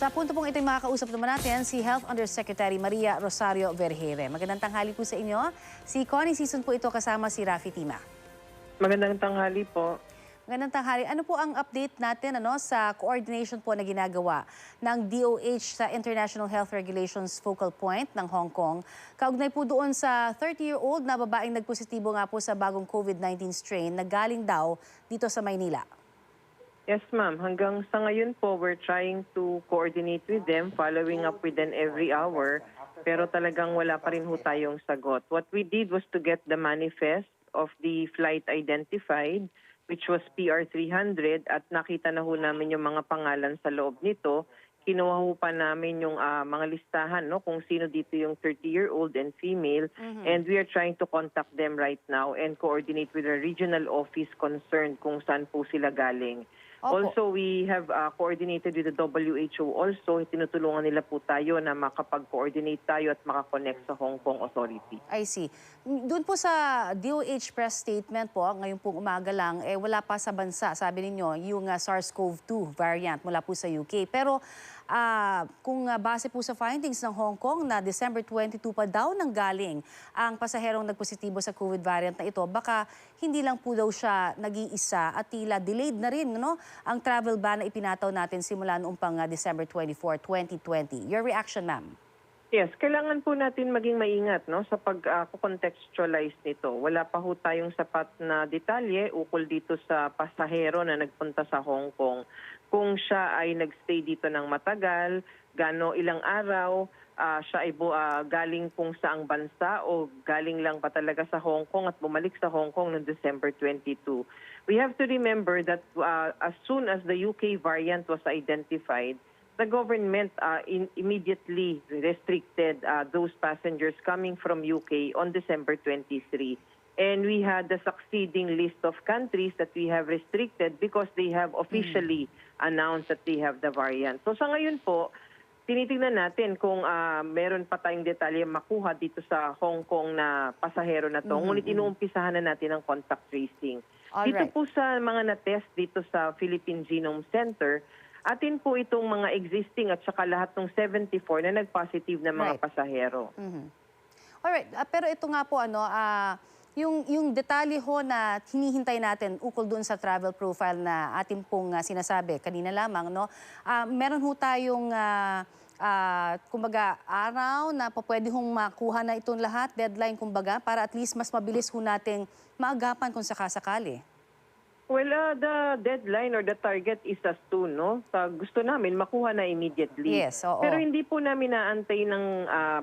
Sa punto pong ito'y makakausap naman natin si Health Undersecretary Maria Rosario Vergeire. Magandang tanghali po sa inyo. Si Connie Season po ito kasama si Rafi Tima. Magandang tanghali po. Magandang tanghali. Ano po ang update natin sa coordination po na ginagawa ng DOH sa International Health Regulations Focal Point ng Hong Kong? Kaugnay po doon sa 30-year-old na babaeng nagpositibo nga po sa bagong COVID-19 strain na galing daw dito sa Maynila. Yes, ma'am. Hanggang sa ngayon po, we're trying to coordinate with them, following up with them every hour. Pero talagang wala pa rin ho tayong sagot. What we did was to get the manifest of the flight identified, which was PR300, at nakita na ho namin yung mga pangalan sa loob nito. Kinuha ho pa namin yung mga listahan, kung sino dito yung 30-year-old and female. And we are trying to contact them right now and coordinate with the regional office concerned kung saan po sila galing. Opo. Also, we have coordinated with the WHO also. Tinutulungan nila po tayo na makapag-coordinate tayo at makakonect sa Hong Kong Authority. I see. Doon po sa DOH press statement po, ngayon pong umaga lang, wala pa sa bansa, sabi ninyo, yung SARS-CoV-2 variant mula po sa UK. Pero kung base po sa findings ng Hong Kong na December 22 pa daw nang galing ang pasaherong nagpositibo sa COVID variant na ito, baka hindi lang po daw siya nag-iisa at tila delayed na rin ang travel ban na ipinataw natin simula noong pang December 24, 2020. Your reaction, ma'am? Yes, kailangan po natin maging maingat sa pag-contextualize nito. Wala pa ho tayong sapat na detalye ukol dito sa pasahero na nagpunta sa Hong Kong. Kung siya ay nagstay dito ng matagal, ilang araw, siya ay galing kung saang bansa o galing lang pa talaga sa Hong Kong at bumalik sa Hong Kong noong December 22. We have to remember that as soon as the UK variant was identified, the government immediately restricted those passengers coming from UK on December 23. And we had the succeeding list of countries that we have restricted because they have officially announced that they have the variant. So sa ngayon po, tinitingnan natin kung meron pa tayong detalye makuha dito sa Hong Kong na pasahero na to. Ngunit inuumpisahan na natin ang contact tracing. Dito po sa mga na-test dito sa Philippine Genome Center, atin po itong mga existing at saka lahat ng 74 na nag-positive na mga pasahero. Alright, pero ito nga po yung detalye ho na hinihintay natin ukol doon sa travel profile na atin pong sinasabi kanina lamang, meron ho tayong kumbaga araw na pwede hong makuha na itong lahat, deadline kumbaga, para at least mas mabilis ho nating maagapan kung sakasakali. Well, the deadline or the target is as soon, gusto namin makuha na immediately. Yes, oo. Pero hindi po namin naantay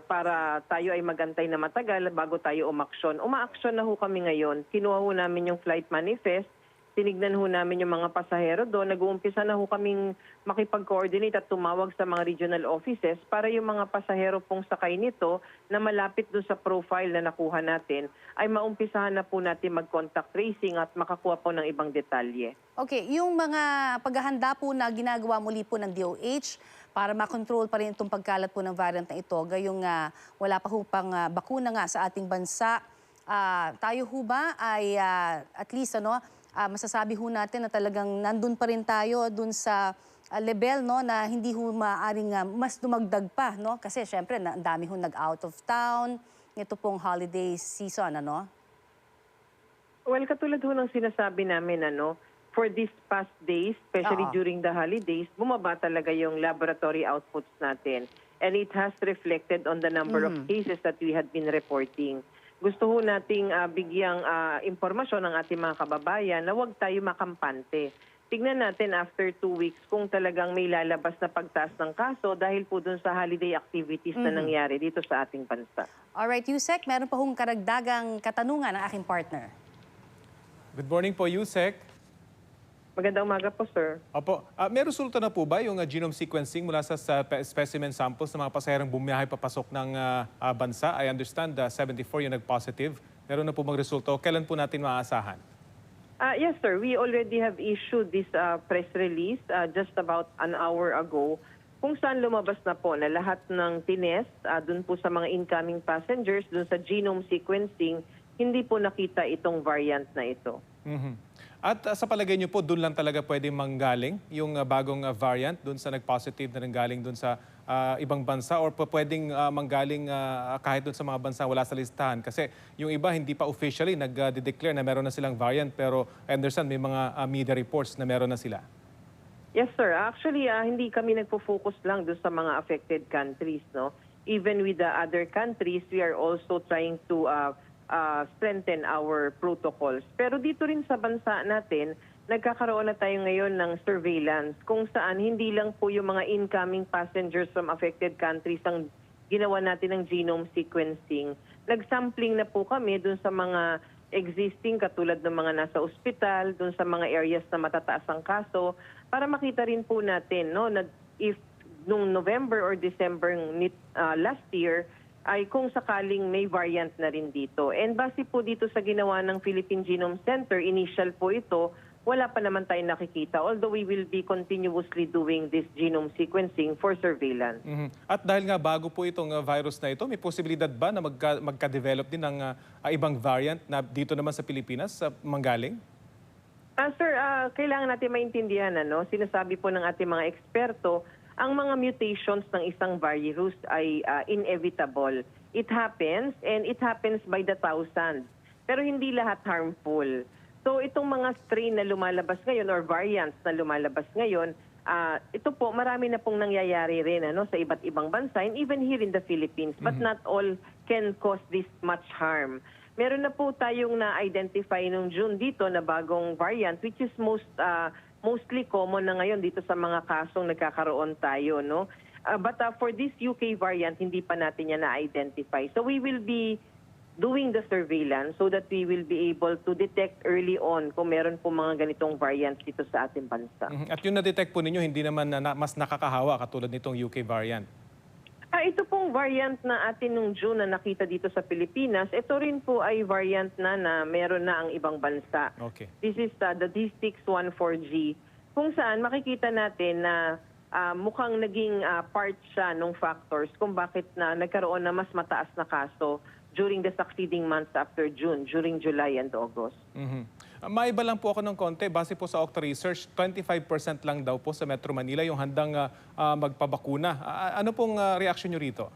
para tayo ay magantay na matagal bago tayo umaksyon. Umaaksyon na ho kami ngayon. Kinuha ho namin yung flight manifest. Tinignan ho namin yung mga pasahero doon. Nag-uumpisa na ho kaming makipag-coordinate at tumawag sa mga regional offices para yung mga pasahero pong sakay nito na malapit doon sa profile na nakuha natin ay maumpisahan na po natin mag-contact tracing at makakuha po ng ibang detalye. Okay, yung mga paghahanda po na ginagawa muli po ng DOH para makontrol pa rin itong pagkalat po ng variant na ito, gayong wala pa ho pang bakuna nga sa ating bansa, tayo ho ba ay at least masasabi ho natin na talagang nandun pa rin tayo dun sa level na hindi ho maaaring mas dumagdag pa, kasi syempre ang dami ho nag-out of town, ito pong holiday season, Well, katulad ho ng sinasabi namin, for these past days, especially during the holidays, bumaba talaga yung laboratory outputs natin. And it has reflected on the number of cases that we had been reporting. Gusto ho nating bigyang impormasyon ng ating mga kababayan na huwag tayo makampante. Tignan natin after 2 weeks kung talagang may lalabas na pagtaas ng kaso dahil po dun sa holiday activities na nangyari dito sa ating bansa. Alright, Yusek, meron pa hong karagdagang katanungan ng aking partner. Good morning po, Yusek. Magandang umaga po, sir. Opo. May resulta na po ba yung genome sequencing mula sa specimen samples ng mga pasaherong bumiyahe papasok ng bansa? I understand 74 yung nag-positive. Meron na po bang resulta? Kailan po natin maaasahan? Yes, sir. We already have issued this press release just about an hour ago kung saan lumabas na po na lahat ng tinest dun po sa mga incoming passengers, dun sa genome sequencing, hindi po nakita itong variant na ito. At sa palagay niyo po, doon lang talaga pwede manggaling yung bagong variant, doon sa nag-positive na nanggaling doon sa ibang bansa, or pwedeng manggaling kahit doon sa mga bansa wala sa listahan? Kasi yung iba hindi pa officially nag-declare na meron na silang variant, pero I understand may mga media reports na meron na sila. Yes, sir. Actually, hindi kami nagpo-focus lang doon sa mga affected countries, no? Even with the other countries, we are also trying to strengthen our protocols. Pero dito rin sa bansa natin, nagkakaroon na tayo ngayon ng surveillance kung saan hindi lang po yung mga incoming passengers from affected countries ang ginawa natin ng genome sequencing. Nagsampling na po kami dun sa mga existing katulad ng mga nasa ospital, dun sa mga areas na matataas ang kaso, para makita rin po natin, no, na if nung November or December last year, ay kung sakaling may variant na rin dito. And base po dito sa ginawa ng Philippine Genome Center, initial po ito, wala pa naman tayong nakikita. Although we will be continuously doing this genome sequencing for surveillance. At dahil nga bago po itong virus na ito, may posibilidad ba na magka-develop din ng ibang variant na dito naman sa Pilipinas manggaling? Sir, kailangan natin maintindihan, sinasabi po ng ating mga eksperto, ang mga mutations ng isang virus ay inevitable. It happens, and it happens by the thousands. Pero hindi lahat harmful. So itong mga strain na lumalabas ngayon or variants na lumalabas ngayon, ito po marami na pong nangyayari rin sa iba't ibang bansa and even here in the Philippines. But not all can cause this much harm. Meron na po tayong na-identify nung June dito na bagong variant which is mostly common na ngayon dito sa mga kasong nagkakaroon tayo, no? But for this UK variant, hindi pa natin yan na-identify. So we will be doing the surveillance so that we will be able to detect early on kung meron po mga ganitong variants dito sa ating bansa. At yung na-detect po ninyo, hindi naman mas nakakahawa katulad nitong UK variant? Ito pong variant na atin nung June na nakita dito sa Pilipinas, ito rin po ay variant na meron na ang ibang bansa. Okay. This is the D614G, kung saan makikita natin na mukhang naging part siya ng factors kung bakit na nagkaroon na mas mataas na kaso during the succeeding months after June, during July and August. Maiba lang po ako ng konti. Base po sa Okta Research, 25% lang daw po sa Metro Manila yung handang magpabakuna. Ano pong reaction nyo rito?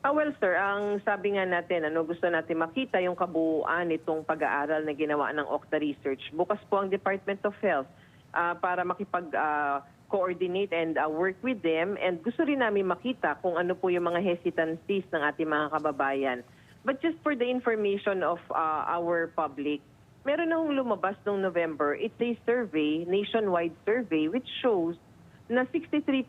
Well, sir, ang sabi nga natin, gusto natin makita yung kabuuan nitong pag-aaral na ginawa ng Okta Research. Bukas po ang Department of Health para makipag-coordinate and work with them. And gusto rin namin makita kung ano po yung mga hesitancies ng ating mga kababayan. But just for the information of our public, meron na lumabas noong November. It's a survey, nationwide survey, which shows na 63%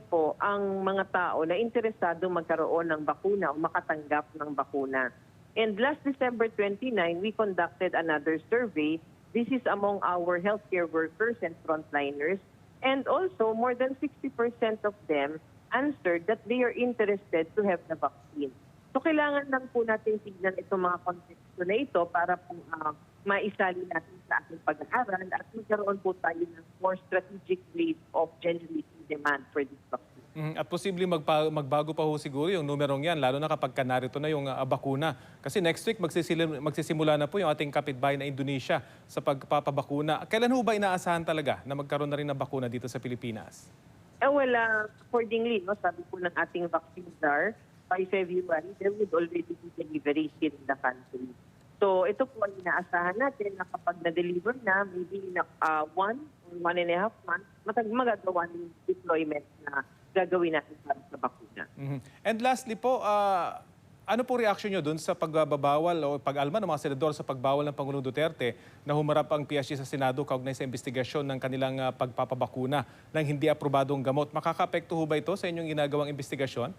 po ang mga tao na interesado magkaroon ng bakuna o makatanggap ng bakuna. And last December 29, we conducted another survey. This is among our healthcare workers and frontliners. And also, more than 60% of them answered that they are interested to have the vaccine. So kailangan lang po natin tignan itong mga konteksto na ito para po maisali natin sa ating pag-aaral at magkaroon po tayo ng more strategic ways of generating demand for this vaccine. At posibleng magbago pa ho siguro yung numerong yan, lalo na kapag narito na yung bakuna. Kasi next week magsisimula na po yung ating kapitbahay na Indonesia sa pagpapabakuna. Kailan ho ba inaasahan talaga na magkaroon na rin ng bakuna dito sa Pilipinas? Accordingly, sabi po ng ating vaccine czar, by February, there would already be deliveries here in the country. So ito po ang inaasahan natin na kapag na-deliver na, maybe in 1 or 1.5 months, magagawa ng deployment na gagawin natin para sa bakuna. And lastly po, ano po reaction nyo dun sa pagbabawal o pag-alma ng mga senador sa pagbawal ng Pangulong Duterte na humarap ang PSG sa Senado kaugnay sa investigasyon ng kanilang pagpapabakuna ng hindi aprobadong gamot? Makaka-apekto ho ba ito sa inyong ginagawang investigasyon?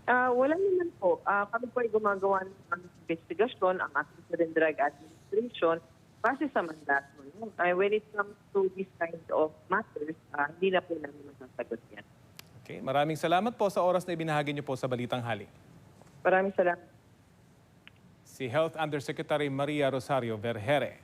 Wala naman po. Kami po ay gumagawa ng investigasyon ang ating Food and Drug Administration base sa mandato. When it comes to this kind of matters, hindi na po namin masasagot yan. Okay, maraming salamat po sa oras na ibinahagi niyo po sa Balitang Hali. Maraming salamat. Si Health Undersecretary Maria Rosario Vergere.